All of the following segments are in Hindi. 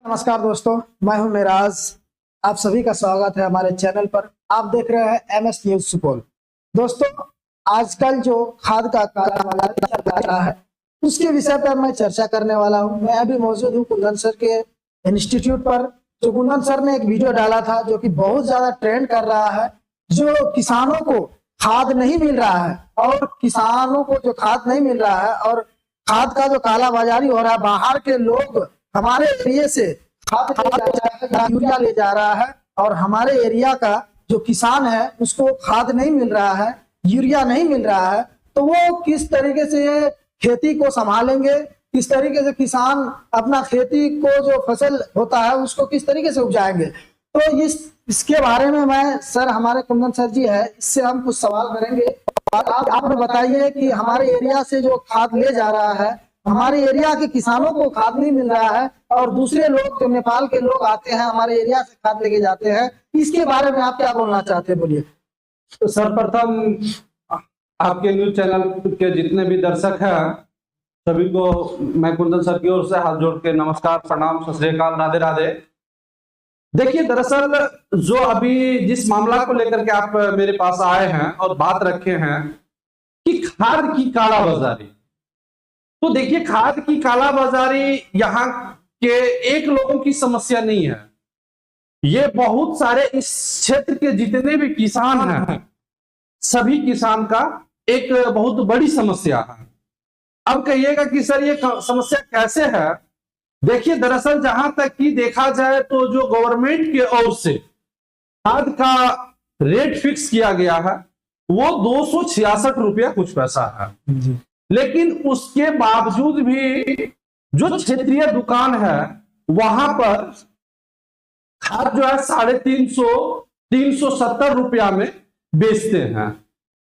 नमस्कार दोस्तों, मैं हूं मेराज। आप सभी का स्वागत है हमारे चैनल पर। आप देख रहे हैं एमएस न्यूज सुपौल। दोस्तों, आजकल जो खाद का काला बाजार चल रहा है उसके विषय पर मैं चर्चा करने वाला हूं। मैं अभी मौजूद हूं कुंदन सर के इंस्टीट्यूट पर। जो कुंदन सर ने एक वीडियो डाला था जो कि बहुत ज्यादा ट्रेंड कर रहा है। जो किसानों को खाद नहीं मिल रहा है और किसानों को जो खाद नहीं मिल रहा है और खाद का जो काला बाजारी हो रहा है, बाहर के लोग हमारे एरिया से खाद यूरिया ले जा रहा है और हमारे एरिया का जो किसान है उसको खाद नहीं मिल रहा है, यूरिया नहीं मिल रहा है। तो वो किस तरीके से ये खेती को संभालेंगे, किस तरीके से किसान अपना खेती को जो फसल होता है उसको किस तरीके से उपजाएंगे। तो इसके बारे में मैं सर, हमारे कुंदन सर जी है, इससे हम कुछ सवाल करेंगे। आप बताइए कि हमारे एरिया से जो खाद ले जा रहा है, हमारे एरिया के किसानों को खाद नहीं मिल रहा है और दूसरे लोग जो नेपाल के लोग आते हैं हमारे एरिया से खाद लेके जाते हैं, इसके बारे में आप क्या बोलना चाहते हैं, बोलिए। तो सर्वप्रथम आपके न्यूज चैनल के जितने भी दर्शक हैं सभी को मैं कुंदन सर की ओर से हाथ जोड़ के नमस्कार, प्रणाम, सत श्री अकाल, राधे राधे। देखिए, दरअसल जो अभी जिस मामला को लेकर के आप मेरे पास आए हैं और बात रखे हैं कि खाद की कालाबाजारी, तो देखिए खाद की कालाबाजारी यहाँ के एक लोगों की समस्या नहीं है, ये बहुत सारे इस क्षेत्र के जितने भी किसान हैं सभी किसान का एक बहुत बड़ी समस्या है। अब कहिएगा कि सर ये समस्या कैसे है। देखिए, दरअसल जहां तक कि देखा जाए तो जो गवर्नमेंट के ओर से खाद का रेट फिक्स किया गया है वो 266 रुपया कुछ पैसा है, लेकिन उसके बावजूद भी जो क्षेत्रीय दुकान है वहां पर खाद जो है 350-370 रुपया में बेचते हैं।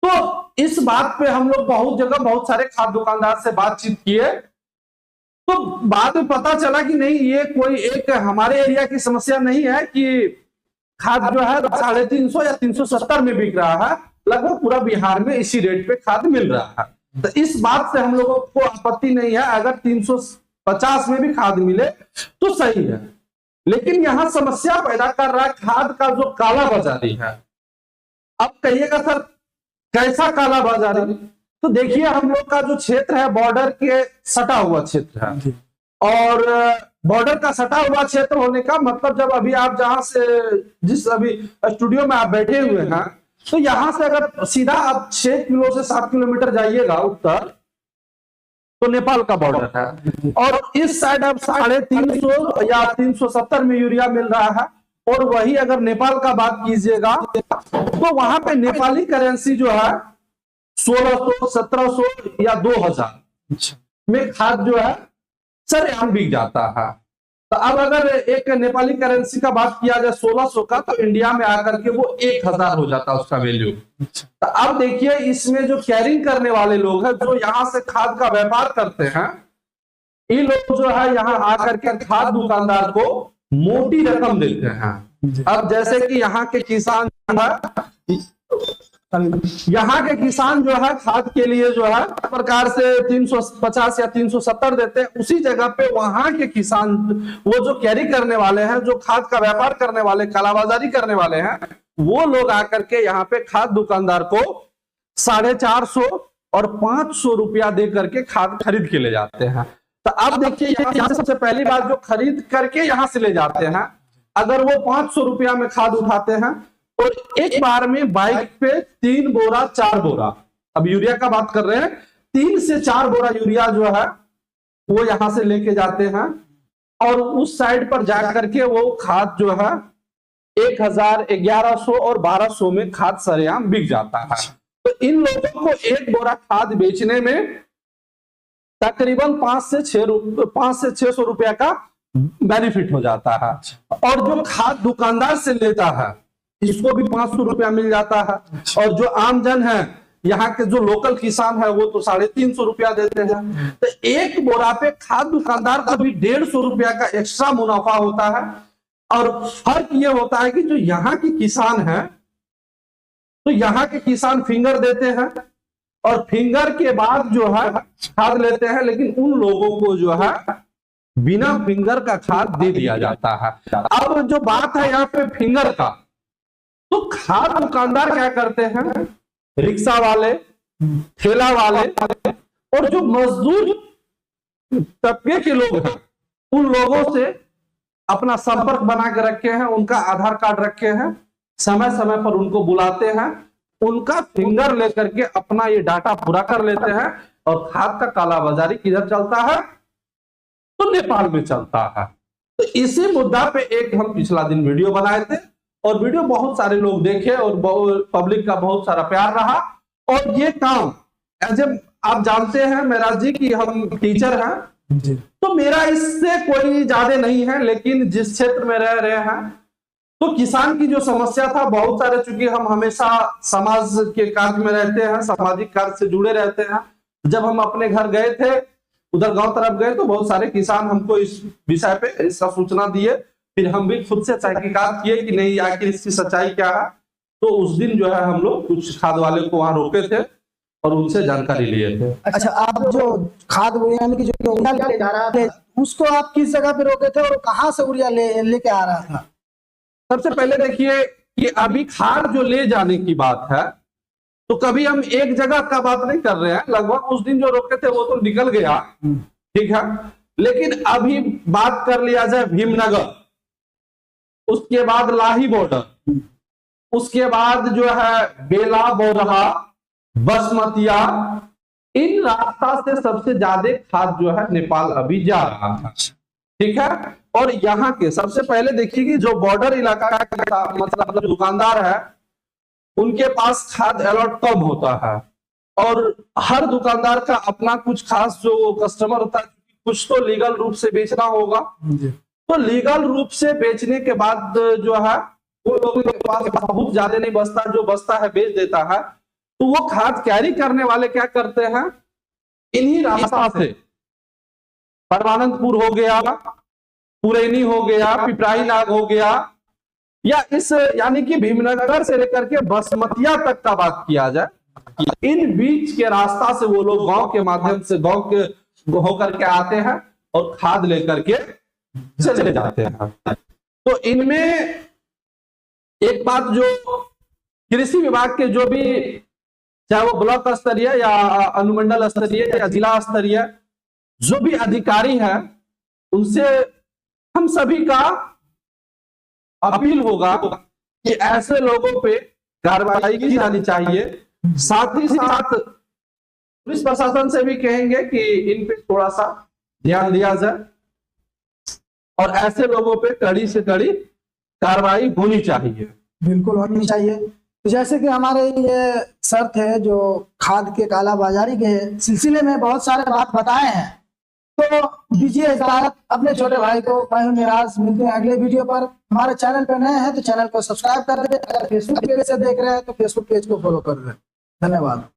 तो इस बात पे हम लोग बहुत जगह बहुत सारे खाद दुकानदार से बातचीत किए तो बाद में पता चला कि नहीं, ये कोई एक हमारे एरिया की समस्या नहीं है कि खाद जो है 350 या 370 में बिक रहा है, लगभग पूरा बिहार में इसी रेट पे खाद मिल रहा है। तो इस बात से हम लोगों को आपत्ति नहीं है, अगर 350 में भी खाद मिले तो सही है। लेकिन यहां समस्या पैदा कर रहा है खाद का जो काला बाजारी है। अब कहिएगा सर कैसा काला बाजारी, तो देखिए हम लोग का जो क्षेत्र है बॉर्डर के सटा हुआ क्षेत्र है और बॉर्डर का सटा हुआ क्षेत्र होने का मतलब, जब अभी आप जहां से जिस अभी स्टूडियो में आप बैठे हुए हैं तो यहां से अगर सीधा आप 6 किलो से 7 किलोमीटर जाइएगा उत्तर तो नेपाल का बॉर्डर है और इस साइड अब 350 या 370 में यूरिया मिल रहा है। और वही अगर नेपाल का बात कीजिएगा तो वहां पे नेपाली करेंसी जो है 1600, 1700 या 2000 में खाद जो है सरेआम बिक जाता है। तो अब अगर एक नेपाली करेंसी का बात किया जाए 1600 का, तो इंडिया में आकर के वो 1000 हो जाता है उसका वैल्यू। तो अब देखिए इसमें जो कैरिंग करने वाले लोग हैं जो यहाँ से खाद का व्यापार करते हैं, ये लोग जो है यहाँ आकर के खाद दुकानदार को मोटी रकम देते हैं। अब जैसे कि यहाँ के किसान जो है खाद के लिए जो है प्रकार से 350 या 370 देते हैं, उसी जगह पे वहां के किसान वो जो कैरी करने वाले हैं, जो खाद का व्यापार करने वाले, कालाबाजारी करने वाले हैं, वो लोग आकर के यहाँ पे खाद दुकानदार को 450 और 500 रुपया दे करके खाद खरीद के ले जाते हैं। तो अब देखिए यहाँ से सबसे पहली बात, जो खरीद करके यहाँ से ले जाते हैं, अगर वो 500 रुपया में खाद उठाते हैं और एक बार में बाइक पे 3 बोरा 4 बोरा, अब यूरिया का बात कर रहे हैं, 3 से 4 बोरा यूरिया जो है वो यहां से लेके जाते हैं और उस साइड पर जाकर के वो खाद जो है 1000, 1100 और 1200 में खाद सरेआम बिक जाता है। तो इन लोगों को एक बोरा खाद बेचने में तकरीबन 5 से 600 रुपया का बेनिफिट हो जाता है। और जो खाद दुकानदार से लेता है इसको भी 500 रुपया मिल जाता है। और जो आम जन है, यहाँ के जो लोकल किसान है, वो तो 350 रुपया देते हैं। तो एक बोरा पे खाद दुकानदार का भी 150 रुपया का एक्स्ट्रा मुनाफा होता है। और फर्क ये होता है कि जो यहाँ के किसान है, तो यहाँ के किसान फिंगर देते हैं और फिंगर के बाद जो है खाद लेते हैं, लेकिन उन लोगों को जो है बिना फिंगर का खाद दे दिया जाता है। अब जो बात है यहाँ पे फिंगर का, तो खाद दुकानदार क्या करते हैं, रिक्शा वाले, ठेला वाले और जो मजदूर तबके के लोग हैं, उन लोगों से अपना संपर्क बना के रखे हैं, उनका आधार कार्ड रखे हैं, समय समय पर उनको बुलाते हैं, उनका फिंगर लेकर के अपना ये डाटा पूरा कर लेते हैं। और खाद का कालाबाजारी किधर चलता है, तो नेपाल में चलता है। तो इसी मुद्दा पे एक हम पिछला दिन वीडियो बनाए थे और वीडियो बहुत सारे लोग देखे और पब्लिक का बहुत सारा प्यार रहा। और ये काम एज आप जानते हैं मेराज जी की हम टीचर हैं जी। तो मेरा इससे कोई ज्यादा नहीं है, लेकिन जिस क्षेत्र में रह रहे हैं तो किसान की जो समस्या था बहुत सारे, चूंकि हम हमेशा समाज के कार्य में रहते हैं, सामाजिक कार्य से जुड़े रहते हैं। जब हम अपने घर गए थे, उधर गांव तरफ गए, तो बहुत सारे किसान हमको इस विषय पे इसका सूचना दिए। फिर हम भी खुद से तहकीकात किए कि नहीं आखिर इसकी सच्चाई क्या है। तो उस दिन जो है हम लोग कुछ खाद वाले को वहां रोके थे और उनसे जानकारी लिए थे। अच्छा, आप जो खाद यानी कि जो यूरिया ले जा रहा था, उसको आप किस जगह पे रोके थे और कहाँ से यूरिया लेके आ रहा था? सबसे पहले देखिए कि अभी खाद जो ले जाने की बात है, तो कभी हम एक जगह का बात नहीं कर रहे हैं। लगभग उस दिन जो रोके थे वो तो निकल गया, ठीक है। लेकिन अभी बात कर लिया जाए भीमनगर, उसके बाद लाही बॉर्डर, उसके बाद जो है बेला बोरहा, बसमतिया, इन रास्ता से सबसे ज्यादा खाद जो है नेपाल अभी जा रहा है, ठीक है। और यहाँ के सबसे पहले देखिए कि जो बॉर्डर इलाका का मतलब जो दुकानदार है उनके पास खाद अलॉट कम होता है और हर दुकानदार का अपना कुछ खास जो कस्टमर होता है, कुछ तो लीगल रूप से बेचना होगा। तो लीगल रूप से बेचने के बाद जो है वो लोगों के पास बहुत ज्यादा नहीं बचता, जो बचता है बेच देता है। तो वो खाद कैरी करने वाले क्या करते हैं, इन्हीं रास्ता से परमानंदपुर हो गया, पुरैनी हो गया, पिपराही नाग हो गया, या इस यानी कि भीमनगर से लेकर के बसमतिया तक का बात किया जाए, इन बीच के रास्ता से वो लोग गांव के माध्यम से गांव के होकर के आते हैं और खाद लेकर के चले जाते हैं। तो इनमें एक बात जो कृषि विभाग के जो भी, चाहे वो ब्लॉक स्तरीय या अनुमंडल स्तरीय या जिला स्तरीय जो भी अधिकारी हैं, उनसे हम सभी का अपील होगा कि ऐसे लोगों पे कार्रवाई की जानी चाहिए। साथ ही साथ पुलिस प्रशासन से भी कहेंगे कि इन पे थोड़ा सा ध्यान दिया जाए और ऐसे लोगों पे कड़ी से कड़ी कार्रवाई होनी चाहिए। बिल्कुल होनी चाहिए। तो जैसे कि हमारे ये शर्त है जो खाद के कालाबाजारी के सिलसिले में बहुत सारे बात बताए हैं, तो दीजिए इजाजत अपने छोटे भाई को। मैं हूं मिराज, मिलते हैं अगले वीडियो पर। हमारे चैनल पर नए हैं तो चैनल को सब्सक्राइब कर दें, अगर फेसबुक पेज से देख रहे हैं तो फेसबुक पेज को फॉलो कर दें। धन्यवाद।